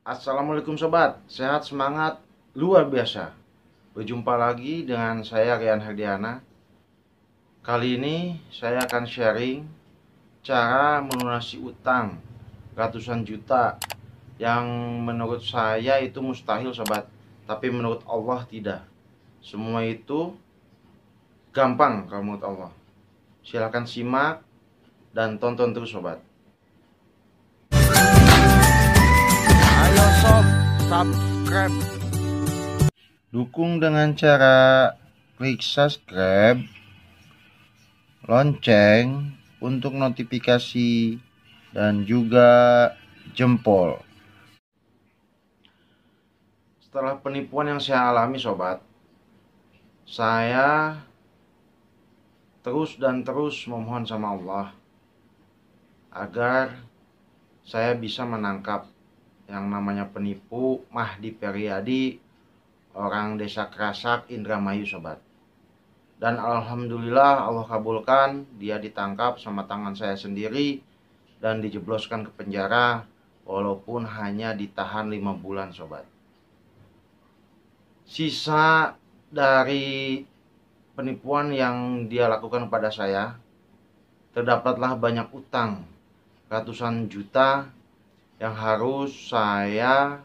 Assalamualaikum sobat, sehat semangat luar biasa. Berjumpa lagi dengan saya Rian Herdiana. Kali ini saya akan sharing cara melunasi utang ratusan juta yang menurut saya itu mustahil sobat, tapi menurut Allah tidak. Semua itu gampang kalau menurut Allah. Silahkan simak dan tonton terus sobat. Ayo sob, subscribe. Dukung dengan cara klik subscribe, lonceng untuk notifikasi, dan juga jempol. Setelah penipuan yang saya alami sobat, saya terus memohon sama Allah agar saya bisa menangkap yang namanya penipu Mahdi Periadi, orang desa Krasak, Indramayu sobat. Dan alhamdulillah Allah kabulkan, dia ditangkap sama tangan saya sendiri dan dijebloskan ke penjara walaupun hanya ditahan 5 bulan sobat. Sisa dari penipuan yang dia lakukan kepada saya, terdapatlah banyak utang ratusan juta yang harus saya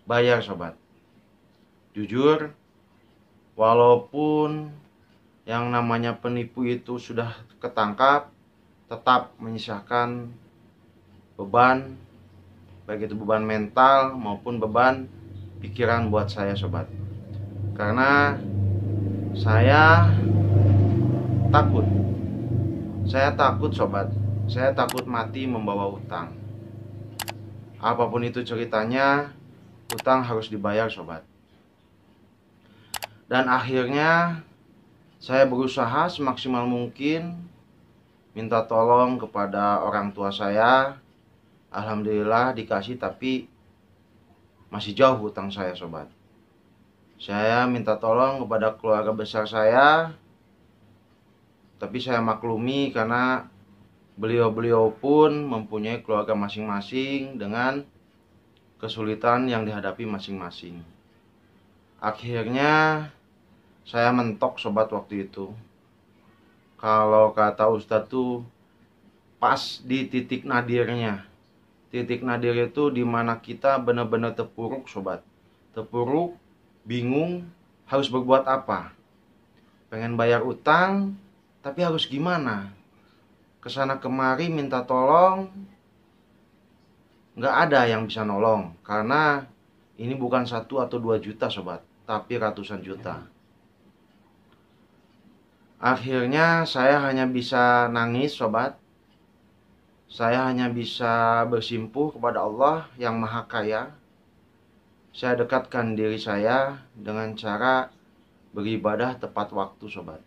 bayar sobat. Jujur, walaupun yang namanya penipu itu sudah ketangkap, tetap menyisakan beban, baik itu beban mental maupun beban pikiran buat saya sobat. Karena saya takut sobat, saya takut mati membawa utang. Apapun itu ceritanya, utang harus dibayar sobat. Dan akhirnya saya berusaha semaksimal mungkin minta tolong kepada orang tua saya. Alhamdulillah dikasih, tapi masih jauh hutang saya sobat. Saya minta tolong kepada keluarga besar saya, tapi saya maklumi karena beliau-beliau pun mempunyai keluarga masing-masing dengan kesulitan yang dihadapi masing-masing. Akhirnya saya mentok sobat waktu itu. Kalau kata Ustadz tuh pas di titik nadirnya. Titik nadir itu dimana kita benar-benar terpuruk sobat. Terpuruk, bingung, harus berbuat apa. Pengen bayar utang, tapi harus gimana? Kesana kemari minta tolong, nggak ada yang bisa nolong. Karena ini bukan 1 atau 2 juta sobat, tapi ratusan juta. Akhirnya saya hanya bisa nangis sobat. Saya hanya bisa bersimpuh kepada Allah yang Maha Kaya. Saya dekatkan diri saya dengan cara beribadah tepat waktu sobat.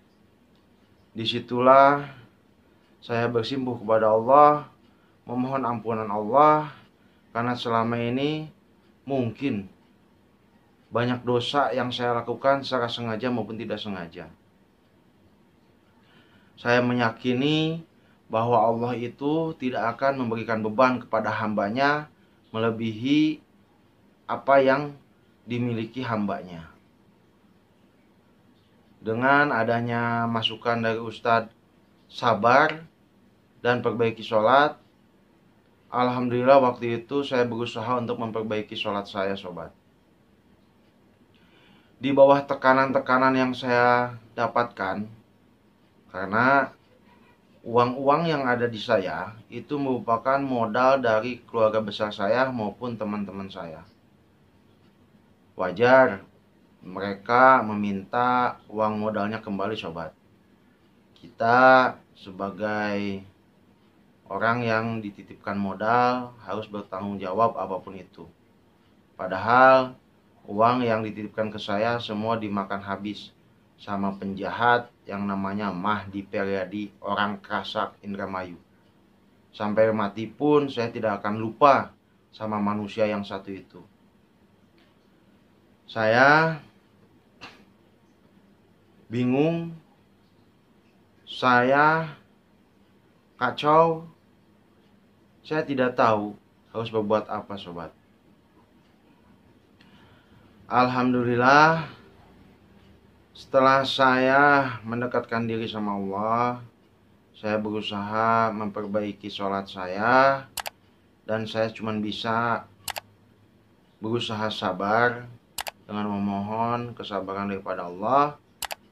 Disitulah saya bersimpuh kepada Allah, memohon ampunan Allah, karena selama ini mungkin banyak dosa yang saya lakukan secara sengaja maupun tidak sengaja. Saya meyakini bahwa Allah itu tidak akan memberikan beban kepada hambanya melebihi apa yang dimiliki hambanya. Dengan adanya masukan dari Ustadz sabar dan perbaiki sholat, alhamdulillah waktu itu saya berusaha untuk memperbaiki sholat saya sobat. Di bawah tekanan-tekanan yang saya dapatkan, karena uang-uang yang ada di saya itu merupakan modal dari keluarga besar saya maupun teman-teman saya. Wajar mereka meminta uang modalnya kembali sobat. Kita sebagai orang yang dititipkan modal harus bertanggung jawab apapun itu. Padahal uang yang dititipkan ke saya semua dimakan habis sama penjahat yang namanya Mahdi Periadi, orang Krasak, Indramayu. Sampai mati pun saya tidak akan lupa sama manusia yang satu itu. Saya bingung, saya kacau, Saya tidak tahu harus berbuat apa, sobat. Alhamdulillah, setelah saya mendekatkan diri sama Allah, saya berusaha memperbaiki sholat saya, dan saya cuma bisa berusaha sabar dengan memohon kesabaran daripada Allah.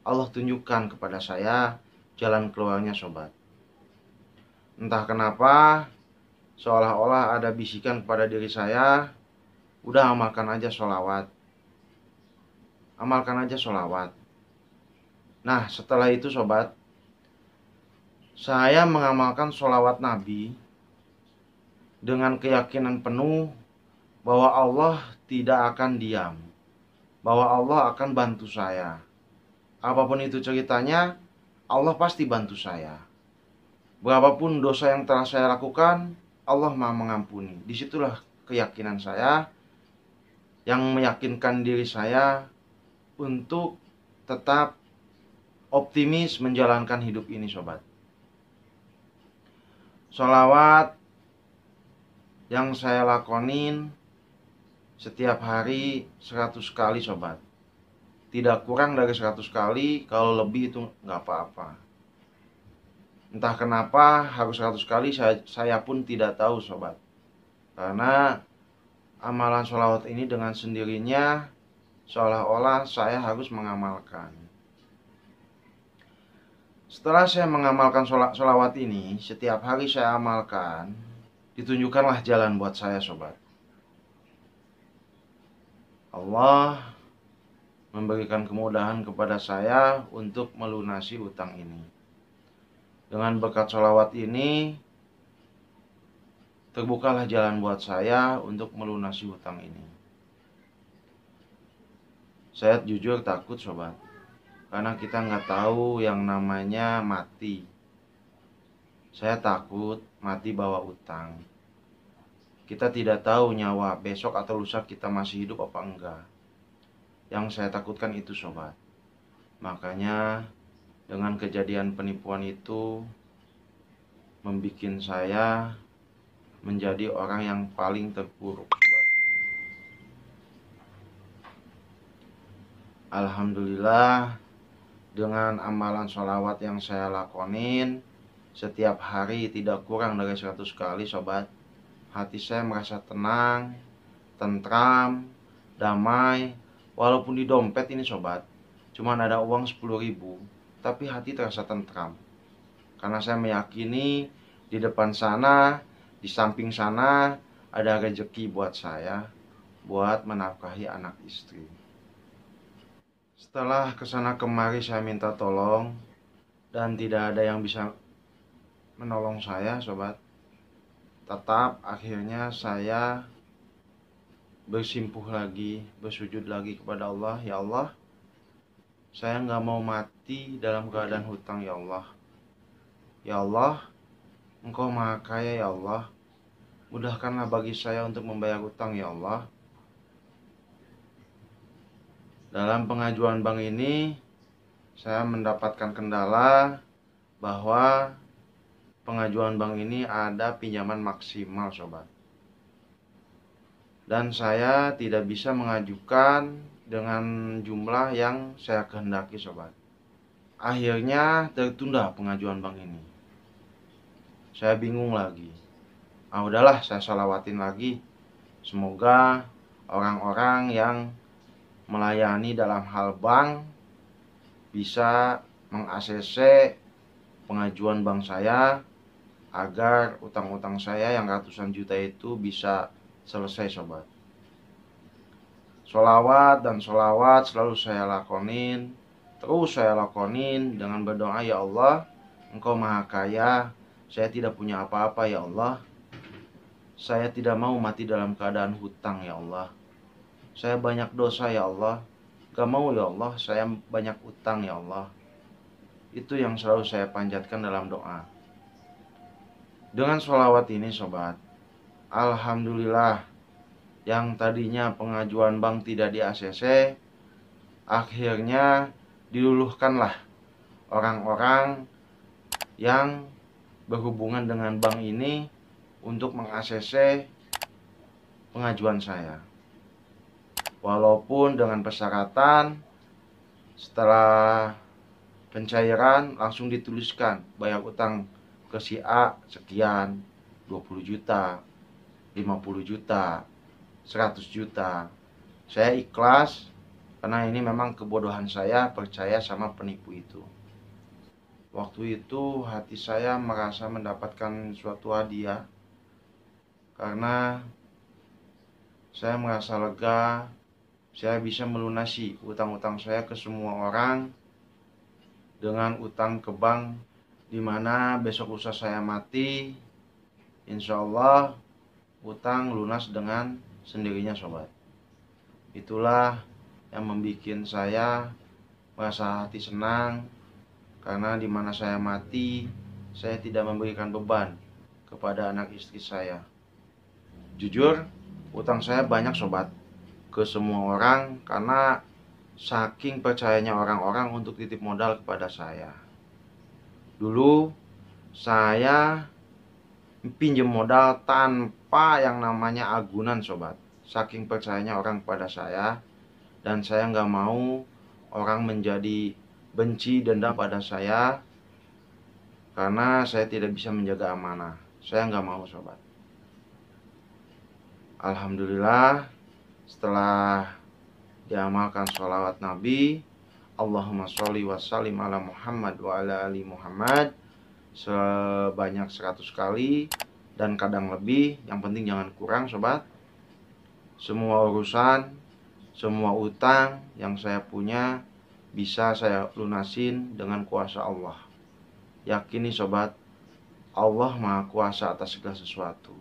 Allah tunjukkan kepada saya jalan keluarnya, sobat. Entah kenapa, seolah-olah ada bisikan kepada diri saya, udah amalkan aja sholawat. Amalkan aja sholawat. Nah, setelah itu, sobat, saya mengamalkan sholawat Nabi dengan keyakinan penuh bahwa Allah tidak akan diam, bahwa Allah akan bantu saya. Apapun itu ceritanya, Allah pasti bantu saya. Berapapun dosa yang telah saya lakukan, Allah Maha mengampuni. Disitulah keyakinan saya yang meyakinkan diri saya untuk tetap optimis menjalankan hidup ini, sobat. Sholawat yang saya lakonin setiap hari 100 kali, sobat. Tidak kurang dari 100 kali, kalau lebih itu nggak apa-apa. Entah kenapa harus 100 kali, saya pun tidak tahu, sobat. Karena amalan sholawat ini dengan sendirinya seolah-olah saya harus mengamalkan. Setelah saya mengamalkan sholawat ini, setiap hari saya amalkan, ditunjukkanlah jalan buat saya, sobat. Allah memberikan kemudahan kepada saya untuk melunasi utang ini. Dengan berkat sholawat ini, terbukalah jalan buat saya untuk melunasi utang ini. Saya jujur takut, sobat, karena kita nggak tahu yang namanya mati. Saya takut mati bawa utang. Kita tidak tahu nyawa besok atau lusa kita masih hidup apa enggak. Yang saya takutkan itu, sobat. Makanya dengan kejadian penipuan itu membuat saya menjadi orang yang paling terpuruk, sobat. Alhamdulillah, dengan amalan sholawat yang saya lakonin setiap hari tidak kurang dari 100 kali, sobat, hati saya merasa tenang, tentram, damai. Walaupun di dompet ini, sobat, cuman ada uang 10.000, tapi hati terasa tentram. Karena saya meyakini di depan sana, di samping sana, ada rezeki buat saya, buat menafkahi anak istri. Setelah kesana kemari saya minta tolong, dan tidak ada yang bisa menolong saya, sobat. Tetap akhirnya saya bersimpuh lagi, bersujud lagi kepada Allah. Ya Allah, saya nggak mau mati dalam keadaan hutang, ya Allah. Ya Allah, Engkau Maha Kaya, ya Allah. Mudahkanlah bagi saya untuk membayar hutang, ya Allah. Dalam pengajuan bank ini, saya mendapatkan kendala bahwa pengajuan bank ini ada pinjaman maksimal, sobat. Dan saya tidak bisa mengajukan dengan jumlah yang saya kehendaki, sobat. Akhirnya tertunda pengajuan bank ini. Saya bingung lagi. Udahlah, saya sholawatin lagi. Semoga orang-orang yang melayani dalam hal bank bisa meng-ACC pengajuan bank saya agar utang-utang saya yang ratusan juta itu bisa selesai, sobat. Sholawat dan sholawat selalu saya lakonin, terus saya lakonin dengan berdoa, ya Allah, Engkau Maha Kaya, saya tidak punya apa-apa, ya Allah. Saya tidak mau mati dalam keadaan hutang, ya Allah. Saya banyak dosa, ya Allah. Gak mau, ya Allah, saya banyak utang, ya Allah. Itu yang selalu saya panjatkan dalam doa. Dengan sholawat ini, sobat, alhamdulillah, yang tadinya pengajuan bank tidak di-ACC, akhirnya diluluhkanlah orang-orang yang berhubungan dengan bank ini untuk meng-ACC pengajuan saya. Walaupun dengan persyaratan setelah pencairan langsung dituliskan bayar utang ke si A sekian, 20 juta, 50 juta, 100 juta. Saya ikhlas karena ini memang kebodohan saya percaya sama penipu itu. Waktu itu hati saya merasa mendapatkan suatu hadiah karena saya merasa lega, saya bisa melunasi utang-utang saya ke semua orang dengan utang ke bank, dimana besok lusa saya mati, insya Allah utang lunas dengan sendirinya sobat. Itulah yang membuat saya merasa hati senang, karena dimana saya mati, saya tidak memberikan beban kepada anak istri saya. Jujur, utang saya banyak sobat ke semua orang karena saking percayanya orang-orang untuk titip modal kepada saya. Dulu saya pinjam modal tanpa yang namanya agunan sobat. Saking percayanya orang kepada saya, dan saya nggak mau orang menjadi benci dendam pada saya karena saya tidak bisa menjaga amanah. Saya nggak mau sobat. Alhamdulillah, setelah diamalkan sholawat Nabi, Allahumma sholli wa sallim ala Muhammad wa ala ali Muhammad sebanyak 100 kali dan kadang lebih, yang penting jangan kurang sobat. Semua urusan, semua utang yang saya punya bisa saya lunasin dengan kuasa Allah. Yakini sobat, Allah Maha Kuasa atas segala sesuatu,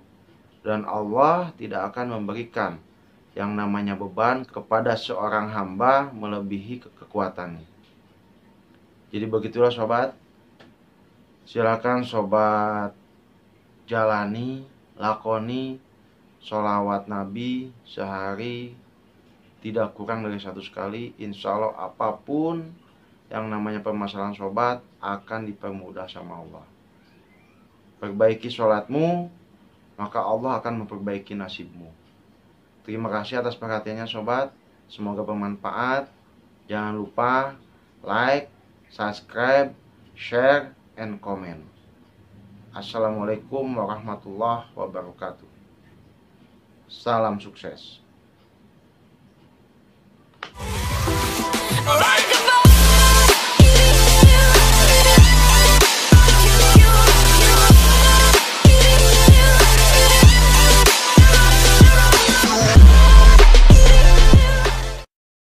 dan Allah tidak akan memberikan yang namanya beban kepada seorang hamba melebihi kekuatannya. Jadi begitulah sobat. Silakan sobat jalani, lakoni sholawat Nabi sehari tidak kurang dari 100 kali. Insya Allah apapun yang namanya permasalahan sobat akan dipermudah sama Allah. Perbaiki sholatmu, maka Allah akan memperbaiki nasibmu. Terima kasih atas perhatiannya sobat. Semoga bermanfaat. Jangan lupa like, subscribe, share, and comment. Assalamualaikum warahmatullahi wabarakatuh. Salam sukses. Alright.